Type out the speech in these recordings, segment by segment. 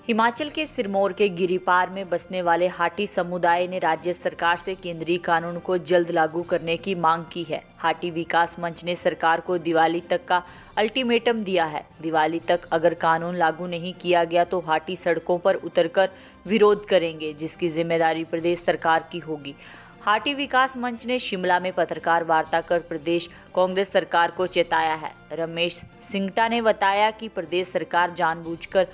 हिमाचल के सिरमौर के गिरिपार में बसने वाले हाटी समुदाय ने राज्य सरकार से केंद्रीय कानून को जल्द लागू करने की मांग की है। हाटी विकास मंच ने सरकार को दिवाली तक का अल्टीमेटम दिया है। दिवाली तक अगर कानून लागू नहीं किया गया तो हाटी सड़कों पर उतरकर विरोध करेंगे, जिसकी जिम्मेदारी प्रदेश सरकार की होगी। हाटी विकास मंच ने शिमला में पत्रकार वार्ता कर प्रदेश कांग्रेस सरकार को चेताया है। रमेश सिंगटा ने बताया कि प्रदेश सरकार जानबूझकर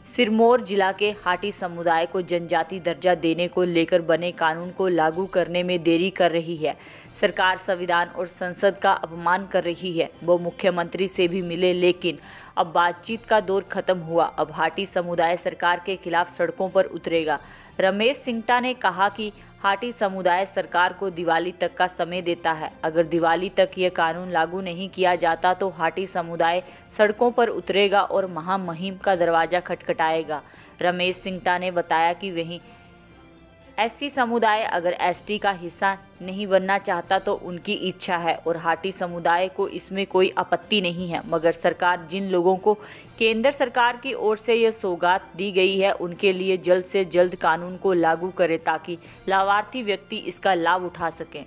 सिरमौर जिला के हाटी समुदाय को जनजाति दर्जा देने को लेकर बने कानून को लागू करने में देरी कर रही है। सरकार संविधान और संसद का अपमान कर रही है। वो मुख्यमंत्री से भी मिले, लेकिन अब बातचीत का दौर खत्म हुआ। अब हाटी समुदाय सरकार के खिलाफ सड़कों पर उतरेगा। रमेश सिंगटा ने कहा कि हाटी समुदाय सरकार को दिवाली तक का समय देता है। अगर दिवाली तक यह कानून लागू नहीं किया जाता तो हाटी समुदाय सड़कों पर उतरेगा और महामहिम का दरवाजा खटखटाएगा। रमेश सिंगटा ने बताया कि वहीं एससी समुदाय अगर एसटी का हिस्सा नहीं बनना चाहता तो उनकी इच्छा है और हाटी समुदाय को इसमें कोई आपत्ति नहीं है, मगर सरकार जिन लोगों को केंद्र सरकार की ओर से यह सौगात दी गई है उनके लिए जल्द से जल्द कानून को लागू करे ताकि लाभार्थी व्यक्ति इसका लाभ उठा सकें।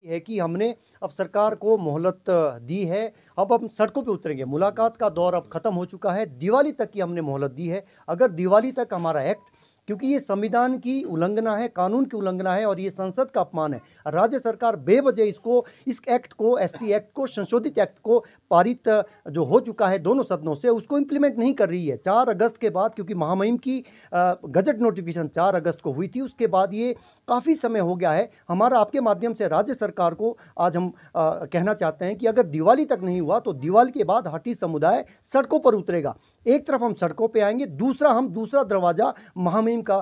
है कि हमने अब सरकार को मोहलत दी है। अब हम सड़कों पे उतरेंगे। मुलाकात का दौर अब खत्म हो चुका है। दिवाली तक की हमने मोहलत दी है। अगर दिवाली तक हमारा एक्ट, क्योंकि ये संविधान की उल्लंघना है, कानून की उल्लंघना है और ये संसद का अपमान है। राज्य सरकार बेवजह इस एक्ट को, एसटी एक्ट को, संशोधित एक्ट को पारित जो हो चुका है दोनों सदनों से, उसको इम्प्लीमेंट नहीं कर रही है। 4 अगस्त के बाद, क्योंकि महामहिम की गजट नोटिफिकेशन 4 अगस्त को हुई थी, उसके बाद ये काफ़ी समय हो गया है। हमारा आपके माध्यम से राज्य सरकार को आज हम कहना चाहते हैं कि अगर दिवाली तक नहीं हुआ तो दिवाली के बाद हाटी समुदाय सड़कों पर उतरेगा। एक तरफ हम सड़कों पे आएंगे, दूसरा दरवाज़ा महामहिम का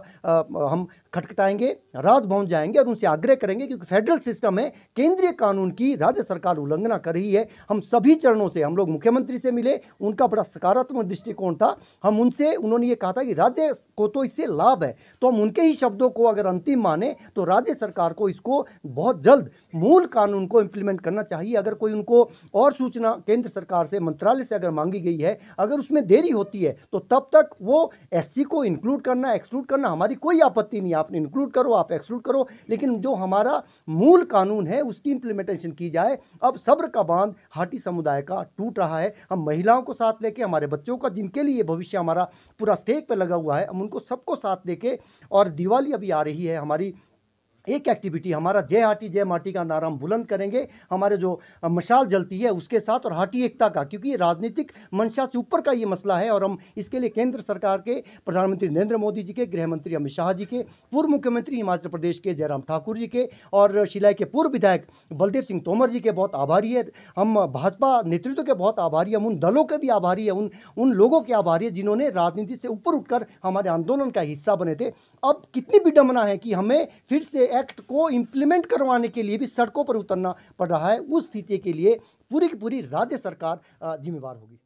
हम खटखटाएंगे, राजभवन जाएंगे और उनसे आग्रह करेंगे, क्योंकि फेडरल सिस्टम है, केंद्रीय कानून की राज्य सरकार उल्लंघना कर रही है। हम सभी चरणों से, हम लोग मुख्यमंत्री से मिले, उनका बड़ा सकारात्मक दृष्टिकोण था। हम उनसे, उन्होंने ये कहा था कि राज्य को तो इससे लाभ है, तो हम उनके ही शब्दों को अगर अंतिम माने तो राज्य सरकार को इसको बहुत जल्द मूल कानून को इम्प्लीमेंट करना चाहिए। अगर कोई उनको और सूचना केंद्र सरकार से, मंत्रालय से अगर मांगी गई है, अगर उसमें देरी होती है तो तब तक वो एससी को इंक्लूड करना, एक्सक्लूड करना, हमारी कोई आपत्ति नहीं। आप इंक्लूड करो, आप एक्सक्लूड करो, लेकिन जो हमारा मूल कानून है उसकी इंप्लीमेंटेशन की जाए। अब सब्र का बांध हाटी समुदाय का टूट रहा है। हम महिलाओं को साथ लेके, हमारे बच्चों का, जिनके लिए भविष्य हमारा पूरा स्टेज पे लगा हुआ है, हम उनको सबको साथ लेके, और दिवाली अभी आ रही है, हमारी एक एक्टिविटी, हमारा जय हाटी जय माटी का नारा हम बुलंद करेंगे, हमारे जो मशाल जलती है उसके साथ, और हाटी एकता का, क्योंकि ये राजनीतिक मंशा से ऊपर का ये मसला है। और हम इसके लिए केंद्र सरकार के प्रधानमंत्री नरेंद्र मोदी जी के, गृह मंत्री अमित शाह जी के, पूर्व मुख्यमंत्री हिमाचल प्रदेश के जयराम ठाकुर जी के और शिलाई के पूर्व विधायक बलदेव सिंह तोमर जी के बहुत आभारी है। हम भाजपा नेतृत्व के बहुत आभारी है। हम उन दलों के भी आभारी है, उन लोगों के आभारी है जिन्होंने राजनीति से ऊपर उठकर हमारे आंदोलन का हिस्सा बने थे। अब कितनी विडंबना है कि हमें फिर से एक्ट को इंप्लीमेंट करवाने के लिए भी सड़कों पर उतरना पड़ रहा है। उस स्थिति के लिए पूरी की पूरी राज्य सरकार जिम्मेवार होगी।